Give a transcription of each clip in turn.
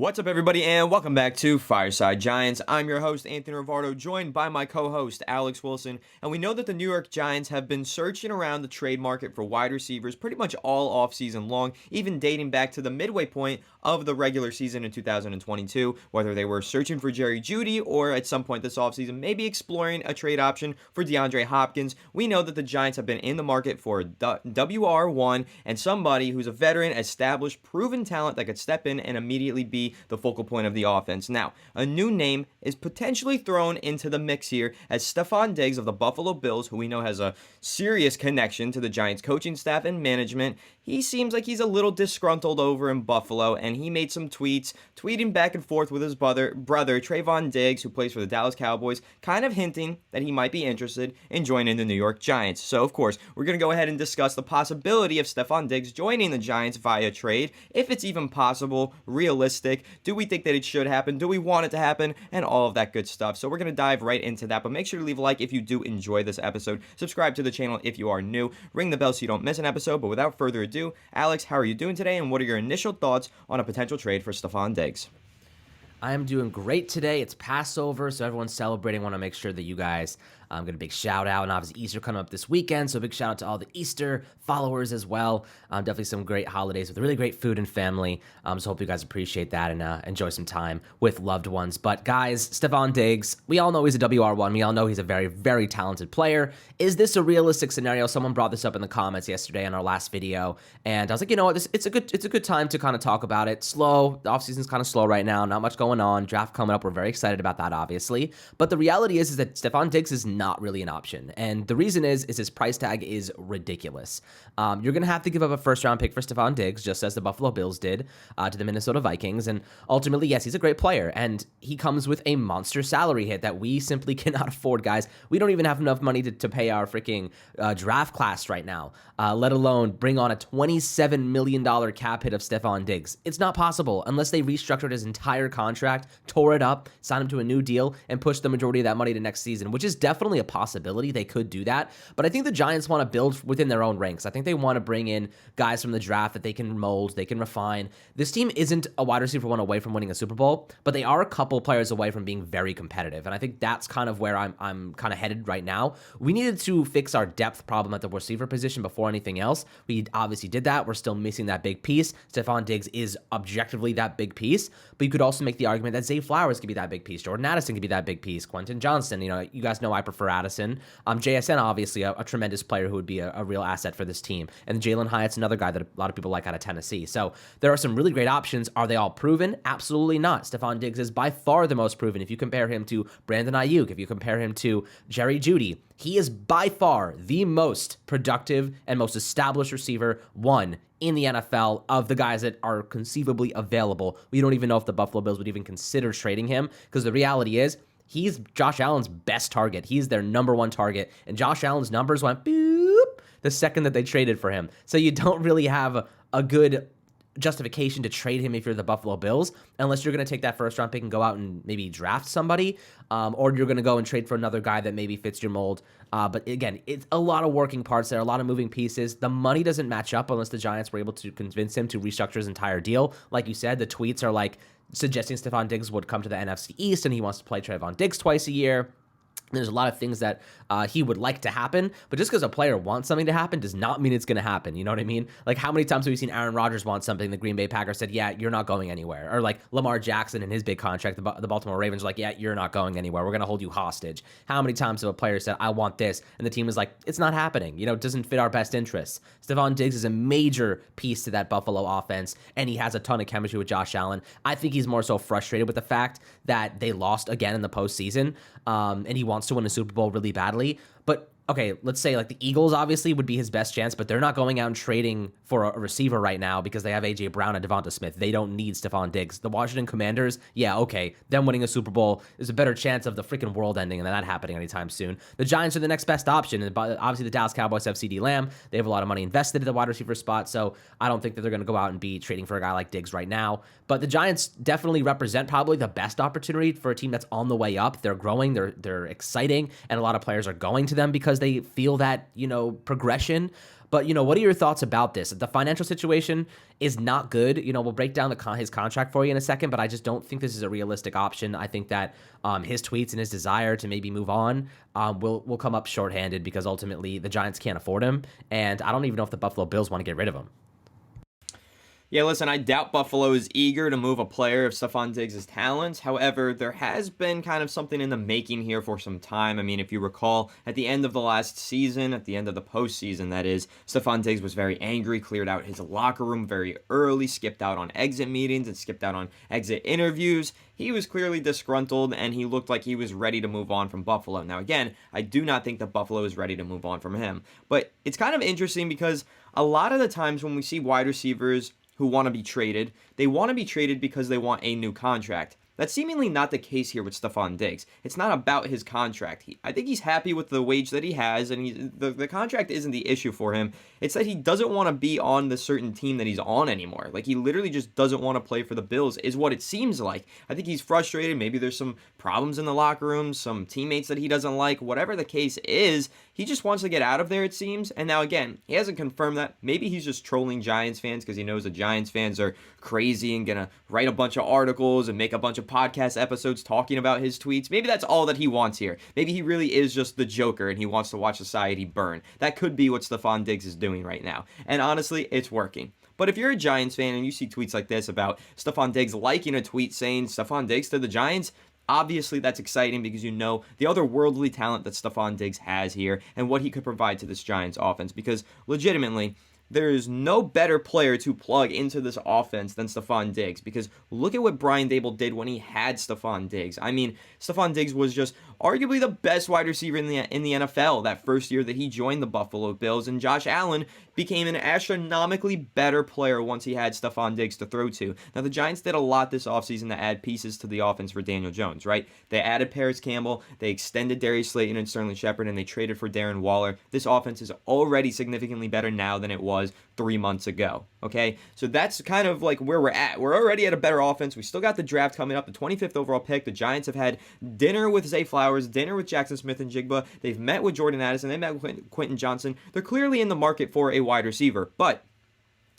What's up, everybody, and welcome back to Fireside Giants. I'm your host, Anthony Rivardo, joined by my co-host, Alex Wilson, and we know that the New York Giants have been searching around the trade market for wide receivers pretty much all offseason long, even dating back to the midway point of the regular season in 2022, whether they were searching for Jerry Jeudy or at some point this offseason maybe exploring a trade option for DeAndre Hopkins. We know that the Giants have been in the market for WR1 and somebody who's a veteran, established, proven talent that could step in and immediately be the focal point of the offense. Now, a new name is potentially thrown into the mix here as Stefon Diggs of the Buffalo Bills, who we know has a serious connection to the Giants coaching staff and management. He seems like he's a little disgruntled over in Buffalo, and he made some tweeting back and forth with his brother Stefon Diggs, who plays for the Dallas Cowboys, kind of hinting that he might be interested in joining the New York Giants. So, of course, we're going to go ahead and discuss the possibility of Stefon Diggs joining the Giants via trade, if it's even possible, realistic. Do we think that it should happen? Do we want it to happen? And all of that good stuff. So we're going to dive right into that, but make sure to leave a like if you do enjoy this episode. Subscribe to the channel if you are new. Ring the bell so you don't miss an episode. But without further ado, Alex, how are you doing today? And what are your initial thoughts on a potential trade for Stefon Diggs? I am doing great today. It's Passover, so everyone's celebrating. I want to make sure that you guys get a big shout out, and obviously Easter coming up this weekend, so a big shout out to all the Easter followers as well. Definitely some great holidays with really great food and family. So hope you guys appreciate that and enjoy some time with loved ones. But guys, Stefon Diggs, we all know he's a WR1. We all know he's a very, very talented player. Is this a realistic scenario? Someone brought this up in the comments yesterday in our last video, and I was like, you know what, it's a good time to kind of talk about it. Slow, the offseason's kind of slow right now, not much going on. Draft coming up, we're very excited about that, obviously. But the reality is that Stefon Diggs is not really an option. And the reason is his price tag is ridiculous. You're going to have to give up a first-round pick for Stefon Diggs, just as the Buffalo Bills did to the Minnesota Vikings. And ultimately, yes, he's a great player. And he comes with a monster salary hit that we simply cannot afford, guys. We don't even have enough money to pay our freaking draft class right now, let alone bring on a $27 million cap hit of Stefon Diggs. It's not possible unless they restructured his entire contract, tore it up, signed him to a new deal, and pushed the majority of that money to next season, which is definitely a possibility. They could do that. But I think the Giants want to build within their own ranks. I think they want to bring in guys from the draft that they can mold, they can refine. This team isn't a wide receiver one away from winning a Super Bowl, but they are a couple players away from being very competitive. And I think that's kind of where I'm kind of headed right now. We needed to fix our depth problem at the receiver position before anything else. We obviously did that. We're still missing that big piece. Stefon Diggs is objectively that big piece, but you could also make the argument that Zay Flowers could be that big piece. Jordan Addison could be that big piece. Quentin Johnston, you guys know I prefer Addison. JSN, obviously, a tremendous player who would be a real asset for this team. And Jalen Hyatt's another guy that a lot of people like out of Tennessee. So there are some really great options. Are they all proven? Absolutely not. Stefon Diggs is by far the most proven. If you compare him to Brandon Ayuk, if you compare him to Jerry Jeudy, he is by far the most productive and most established receiver, one, in the NFL of the guys that are conceivably available. We don't even know if the Buffalo Bills would even consider trading him, because the reality is he's Josh Allen's best target. He's their number one target, and Josh Allen's numbers went boop the second that they traded for him. So you don't really have a good justification to trade him if you're the Buffalo Bills, unless you're going to take that first round pick and go out and maybe draft somebody, or you're going to go and trade for another guy that maybe fits your mold. But again, it's a lot of working parts there, a lot of moving pieces. The money doesn't match up unless the Giants were able to convince him to restructure his entire deal. Like you said, the tweets are like suggesting Stefon Diggs would come to the NFC East and he wants to play Trevon Diggs twice a year. There's a lot of things that he would like to happen, but just because a player wants something to happen does not mean it's going to happen. You know what I mean? Like, how many times have we seen Aaron Rodgers want something, the Green Bay Packers said, yeah, you're not going anywhere? Or like Lamar Jackson in his big contract, the Baltimore Ravens were like, yeah, you're not going anywhere. We're going to hold you hostage. How many times have a player said, I want this, and the team is like, it's not happening. It doesn't fit our best interests. Stefon Diggs is a major piece to that Buffalo offense, and he has a ton of chemistry with Josh Allen. I think he's more so frustrated with the fact that they lost again in the postseason, and he wants to win a Super Bowl really badly. But okay, let's say like the Eagles obviously would be his best chance, but they're not going out and trading for a receiver right now because they have A.J. Brown and Devonta Smith. They don't need Stefon Diggs. The Washington Commanders, yeah, okay, them winning a Super Bowl is a better chance of the freaking world ending than that happening anytime soon. The Giants are the next best option, and obviously the Dallas Cowboys have CeeDee Lamb. They have a lot of money invested in the wide receiver spot, so I don't think that they're going to go out and be trading for a guy like Diggs right now. But the Giants definitely represent probably the best opportunity for a team that's on the way up. They're growing, they're exciting, and a lot of players are going to them because because they feel that, progression. But, what are your thoughts about this? The financial situation is not good. We'll break down his contract for you in a second, but I just don't think this is a realistic option. I think that his tweets and his desire to maybe move on will come up shorthanded because ultimately the Giants can't afford him. And I don't even know if the Buffalo Bills want to get rid of him. Yeah, listen, I doubt Buffalo is eager to move a player of Stefon Diggs' talents. However, there has been kind of something in the making here for some time. I mean, if you recall, at the end of the last season, at the end of the postseason, that is, Stefon Diggs was very angry, cleared out his locker room very early, skipped out on exit meetings, and skipped out on exit interviews. He was clearly disgruntled, and he looked like he was ready to move on from Buffalo. Now, again, I do not think that Buffalo is ready to move on from him. But it's kind of interesting because a lot of the times when we see wide receivers who want to be traded, they want to be traded because they want a new contract. That's seemingly not the case here with Stefon Diggs. It's not about his contract. I think he's happy with the wage that he has, and the contract isn't the issue for him. It's that he doesn't want to be on the certain team that he's on anymore. Like, he literally just doesn't want to play for the Bills, is what it seems like. I think he's frustrated. Maybe there's some problems in the locker room, some teammates that he doesn't like. Whatever the case is, he just wants to get out of there, it seems. And now, again, he hasn't confirmed that. Maybe he's just trolling Giants fans because he knows the Giants fans are crazy and going to write a bunch of articles and make a bunch of podcast episodes talking about his tweets. Maybe that's all that he wants here. Maybe he really is just the Joker and he wants to watch society burn. That could be what Stefon Diggs is doing right now. And honestly, it's working. But if you're a Giants fan and you see tweets like this about Stefon Diggs liking a tweet saying Stefon Diggs to the Giants, obviously that's exciting because you know the otherworldly talent that Stefon Diggs has here and what he could provide to this Giants offense. Because legitimately, there is no better player to plug into this offense than Stefon Diggs, because look at what Brian Daboll did when he had Stefon Diggs. I mean, Stefon Diggs was just arguably the best wide receiver in the NFL that first year that he joined the Buffalo Bills, and Josh Allen became an astronomically better player once he had Stefon Diggs to throw to. Now, the Giants did a lot this offseason to add pieces to the offense for Daniel Jones, right? They added Paris Campbell, they extended Darius Slayton and Sterling Shepard, and they traded for Darren Waller. This offense is already significantly better now than it was 3 months ago, okay? So that's kind of like where we're at. We're already at a better offense. We still got the draft coming up, the 25th overall pick. The Giants have had dinner with Zay Flowers, dinner with Jackson Smith and Jigba. They've met with Jordan Addison. They met with Quentin Johnson. They're clearly in the market for a wide receiver, but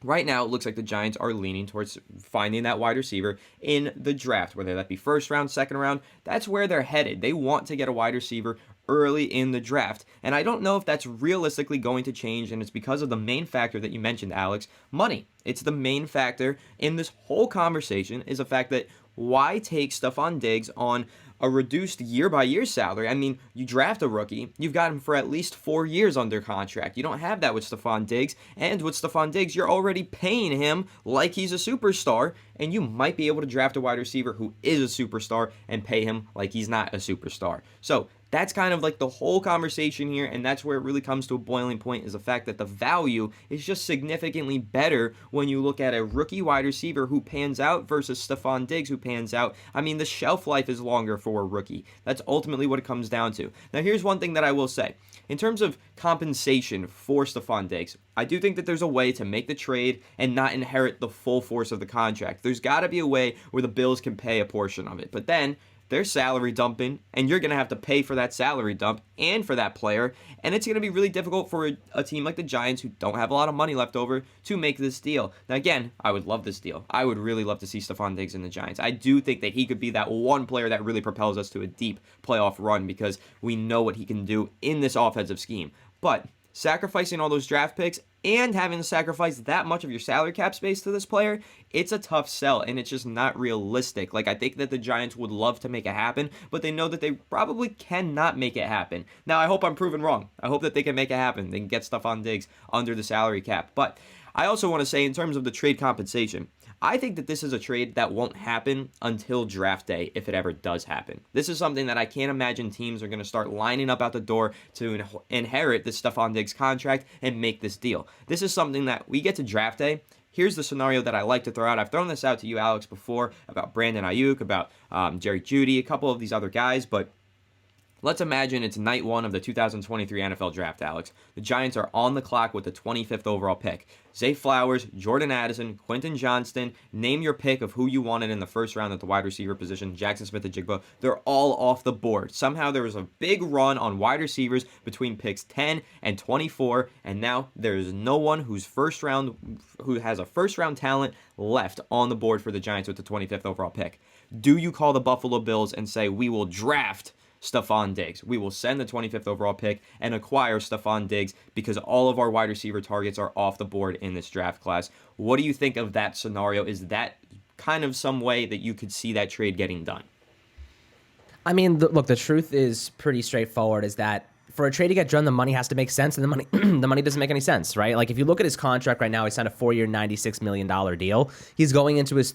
right now, it looks like the Giants are leaning towards finding that wide receiver in the draft, whether that be first round, second round. That's where they're headed. They want to get a wide receiver early in the draft. And I don't know if that's realistically going to change, and it's because of the main factor that you mentioned, Alex, money. It's the main factor in this whole conversation is the fact that why take Stefon Diggs on a reduced year-by-year salary? I mean, you draft a rookie, you've got him for at least 4 years under contract. You don't have that with Stefon Diggs, and with Stefon Diggs, you're already paying him like he's a superstar, and you might be able to draft a wide receiver who is a superstar and pay him like he's not a superstar. So that's kind of like the whole conversation here, and that's where it really comes to a boiling point, is the fact that the value is just significantly better when you look at a rookie wide receiver who pans out versus Stefon Diggs who pans out. I mean, the shelf life is longer for a rookie. That's ultimately what it comes down to. Now, here's one thing that I will say. In terms of compensation for Stefon Diggs, I do think that there's a way to make the trade and not inherit the full force of the contract. There's got to be a way where the Bills can pay a portion of it. But then they're salary dumping, and you're going to have to pay for that salary dump and for that player, and it's going to be really difficult for a team like the Giants, who don't have a lot of money left over, to make this deal. Now, again, I would love this deal. I would really love to see Stefon Diggs in the Giants. I do think that he could be that one player that really propels us to a deep playoff run, because we know what he can do in this offensive scheme. But sacrificing all those draft picks and having to sacrifice that much of your salary cap space to this player, it's a tough sell, and it's just not realistic. Like, I think that the Giants would love to make it happen, but they know that they probably cannot make it happen. Now, I hope I'm proven wrong. I hope that they can make it happen. They can get Stefon Diggs under the salary cap. But I also want to say, in terms of the trade compensation, I think that this is a trade that won't happen until draft day, if it ever does happen. This is something that I can't imagine teams are going to start lining up out the door to inherit this Stefon Diggs contract and make this deal. This is something that we get to draft day. Here's the scenario that I like to throw out. I've thrown this out to you, Alex, before, about Brandon Ayuk, about Jerry Jeudy, a couple of these other guys, but Let's imagine it's night one of the 2023 NFL Draft, Alex. The Giants are on the clock with the 25th overall pick. Zay Flowers, Jordan Addison, Quentin Johnston, name your pick of who you wanted in the first round at the wide receiver position, Jackson Smith-Njigba. They're all off the board. Somehow there was a big run on wide receivers between picks 10 and 24, and now there is no one who has a first round talent left on the board for the Giants with the 25th overall pick. Do you call the Buffalo Bills and say, we will draft Stefon Diggs? We will send the 25th overall pick and acquire Stefon Diggs because all of our wide receiver targets are off the board in this draft class. What do you think of that scenario? Is that kind of some way that you could see that trade getting done? I mean, look, the truth is pretty straightforward, is that for a trade to get done, the money has to make sense, and the money the money doesn't make any sense, right? Like, if you look at his contract right now, he signed a 4-year, $96 million deal. He's going into his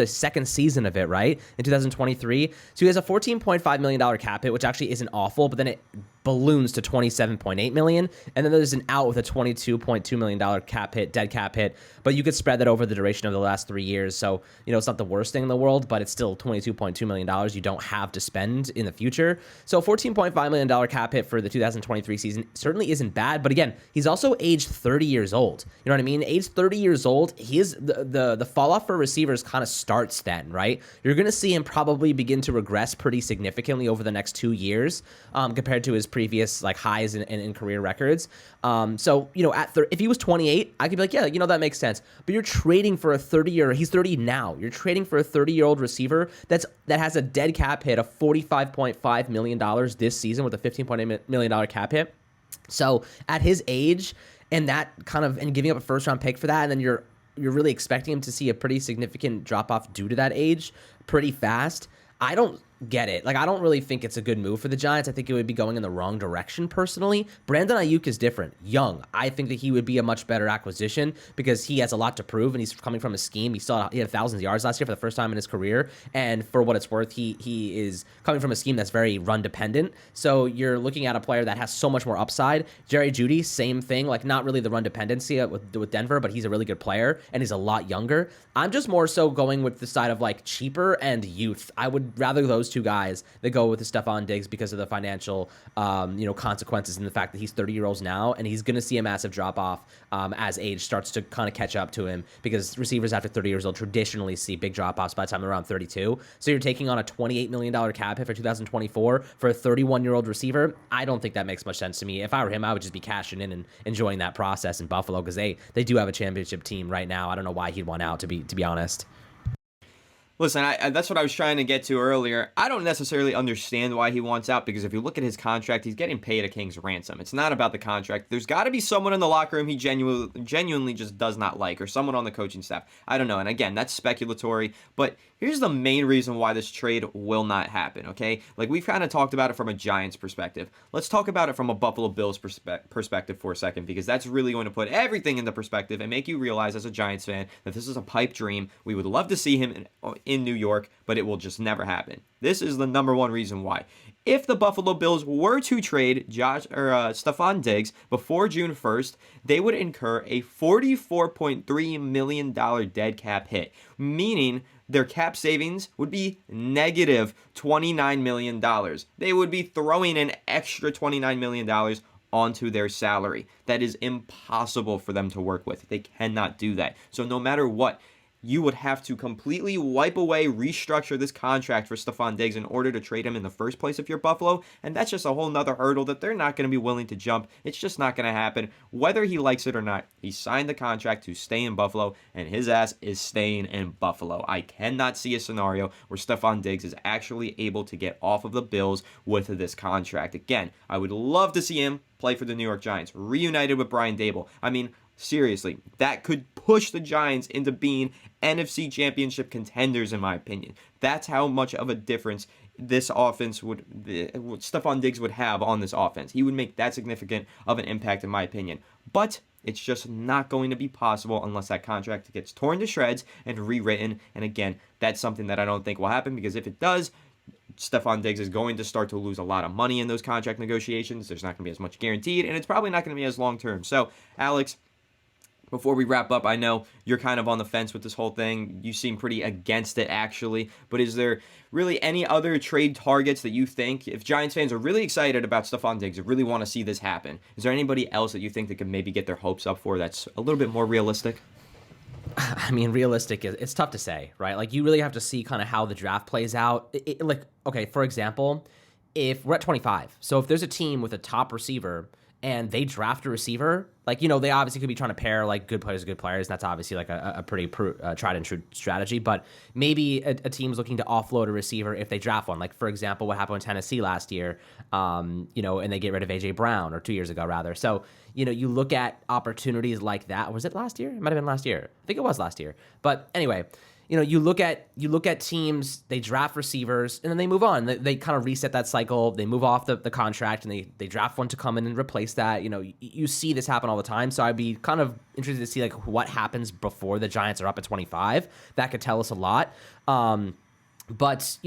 second season of it, right, in 2023. So he has a $14.5 million cap hit, which actually isn't awful, but then it balloons to $27.8 million, and then there's an out with a $22.2 million cap hit, dead cap hit, but you could spread that over the duration of the last 3 years. So, it's not the worst thing in the world, but it's still $22.2 million you don't have to spend in the future. So $14.5 million cap hit for the 2023 season certainly isn't bad, but again, he's also aged 30 years old. You know what I mean? Age 30 years old, the fall off for receivers kind of starts then, right? You're going to see him probably begin to regress pretty significantly over the next 2 years compared to his previous highs in career records. So, if he was 28, I could be like, yeah, that makes sense. But you're trading for a 30-year, he's 30 now. You're trading for a 30-year-old receiver that has a dead cap hit of $45.5 million this season with a $15.8 million cap hit. So at his age and giving up a first round pick for that, and then you're really expecting him to see a pretty significant drop off due to that age pretty fast. I don't get it. I don't really think it's a good move for the Giants. I think it would be going in the wrong direction personally. Brandon Ayuk is different. Young. I think that he would be a much better acquisition because he has a lot to prove, and he's coming from a scheme. He had 1,000 yards last year for the first time in his career, and for what it's worth, he is coming from a scheme that's very run dependent. So you're looking at a player that has so much more upside. Jerry Jeudy, same thing. Not really the run dependency with Denver, but he's a really good player, and he's a lot younger. I'm just more so going with the side of cheaper and youth. I would rather those two guys that go with the Stefon Diggs because of the financial, consequences and the fact that he's 30-year-olds now, and he's going to see a massive drop off as age starts to kind of catch up to him, because receivers after 30 years old traditionally see big drop offs by the time they're around 32. So you're taking on a $28 million cap hit for 2024 for a 31-year-old receiver. I don't think that makes much sense to me. If I were him, I would just be cashing in and enjoying that process in Buffalo, because they do have a championship team right now. I don't know why he'd want out, to be honest. Listen, that's what I was trying to get to earlier. I don't necessarily understand why he wants out, because if you look at his contract, he's getting paid a king's ransom. It's not about the contract. There's got to be someone in the locker room he genuinely just does not like, or someone on the coaching staff. I don't know. And again, that's speculatory. But here's the main reason why this trade will not happen, okay? We've kind of talked about it from a Giants perspective. Let's talk about it from a Buffalo Bills perspective for a second, because that's really going to put everything into perspective and make you realize as a Giants fan that this is a pipe dream. We would love to see him in New York, but it will just never happen. This is the number one reason why. If the Buffalo Bills were to trade Stefon Diggs before June 1st, they would incur a $44.3 million dead cap hit, meaning their cap savings would be negative $29 million. They would be throwing an extra $29 million onto their salary. That is impossible for them to work with. They cannot do that. So no matter what, you would have to completely wipe away, restructure this contract for Stefon Diggs in order to trade him in the first place if you're Buffalo, and that's just a whole nother hurdle that they're not going to be willing to jump. It's just not going to happen. Whether he likes it or not, he signed the contract to stay in Buffalo, and his ass is staying in Buffalo. I cannot see a scenario where Stefon Diggs is actually able to get off of the Bills with this contract. Again, I would love to see him play for the New York Giants, reunited with Brian Daboll. I mean, seriously, that could push the Giants into being NFC Championship contenders, in my opinion. That's how much of a difference this offense Stefon Diggs would have on this offense. He would make that significant of an impact, in my opinion. But it's just not going to be possible unless that contract gets torn to shreds and rewritten. And again, that's something that I don't think will happen, because if it does, Stefon Diggs is going to start to lose a lot of money in those contract negotiations. There's not going to be as much guaranteed, and it's probably not going to be as long-term. So, Alex, Before we wrap up, I know you're kind of on the fence with this whole thing. You seem pretty against it, actually. But is there really any other trade targets that you think, if Giants fans are really excited about Stefon Diggs, or really want to see this happen, is there anybody else that you think that could maybe get their hopes up for that's a little bit more realistic? I mean, realistic is it's tough to say, right? Like you really have to see kind of how the draft plays out. Like, okay, for example, if we're at 25, so if there's a team with a top receiver and they draft a receiver, like, they obviously could be trying to pair like good players with good players. That's obviously like a pretty tried and true strategy. But maybe a team's looking to offload a receiver if they draft one. Like, for example, what happened in Tennessee last year, and they get rid of A.J. Brown, or 2 years ago, rather. So, you look at opportunities like that. Was it last year? It might have been last year. I think it was last year. But anyway, you look at teams, they draft receivers, and then they move on. They kind of reset that cycle. They move off the contract, and they draft one to come in and replace that. You see this happen all the time. So I'd be kind of interested to see like what happens before the Giants are up at 25. That could tell us a lot. But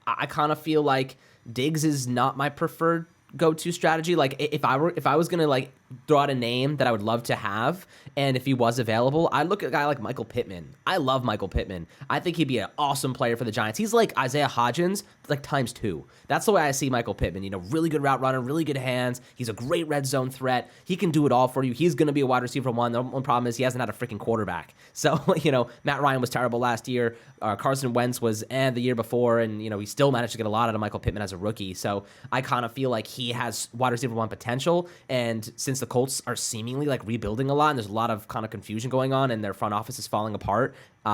I kind of feel like Diggs is not my preferred go-to strategy. Like if I was gonna like throw out a name that I would love to have, and if he was available, I'd look at a guy like Michael Pittman. I love Michael Pittman. I think he'd be an awesome player for the Giants. He's like Isaiah Hodgins, like times 2. That's the way I see Michael Pittman. Really good route runner, really good hands. He's a great red zone threat. He can do it all for you. He's going to be a wide receiver 1. The one problem is he hasn't had a freaking quarterback. So, Matt Ryan was terrible last year. Carson Wentz was the year before, and, he still managed to get a lot out of Michael Pittman as a rookie. So I kind of feel like he has wide receiver 1 potential. And since the Colts are seemingly like rebuilding a lot, and there's a lot of kind of confusion going on, and their front office is falling apart,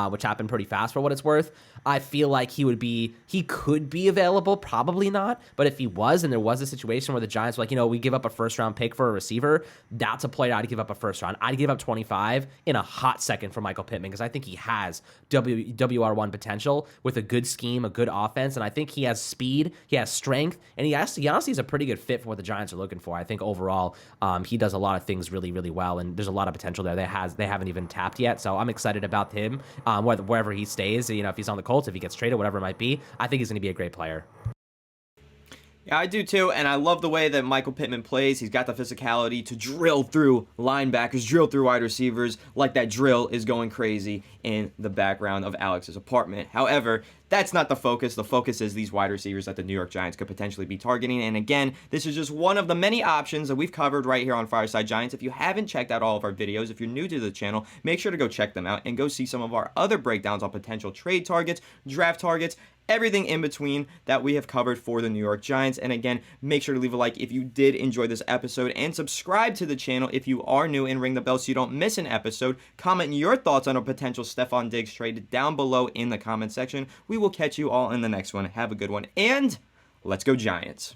which happened pretty fast for what it's worth, I feel like he could be available, probably not, but if he was, and there was a situation where the Giants were like, we give up a first round pick for a receiver, that's a player I'd give up a first round. I'd give up 25 in a hot second for Michael Pittman, because I think he has WR1 potential with a good scheme, a good offense, and I think he has speed, he has strength, and he honestly is a pretty good fit for what the Giants are looking for. I think overall, he does a lot of things really, really well, and there's a lot of potential there they haven't even tapped yet, so I'm excited about him. Wherever he stays, if he's on the Colts, if he gets traded, whatever it might be, I think he's going to be a great player. Yeah, I do too, and I love the way that Michael Pittman plays. He's got the physicality to drill through linebackers, drill through wide receivers, like that drill is going crazy in the background of Alex's apartment. However, that's not the focus. The focus is these wide receivers that the New York Giants could potentially be targeting. And again, this is just one of the many options that we've covered right here on Fireside Giants. If you haven't checked out all of our videos, if you're new to the channel, make sure to go check them out and go see some of our other breakdowns on potential trade targets, draft targets, everything in between that we have covered for the New York Giants. And again, make sure to leave a like if you did enjoy this episode, and subscribe to the channel if you are new, and ring the bell so you don't miss an episode. Comment your thoughts on a potential Stefon Diggs trade down below in the comment section. We will catch you all in the next one. Have a good one, and let's go Giants.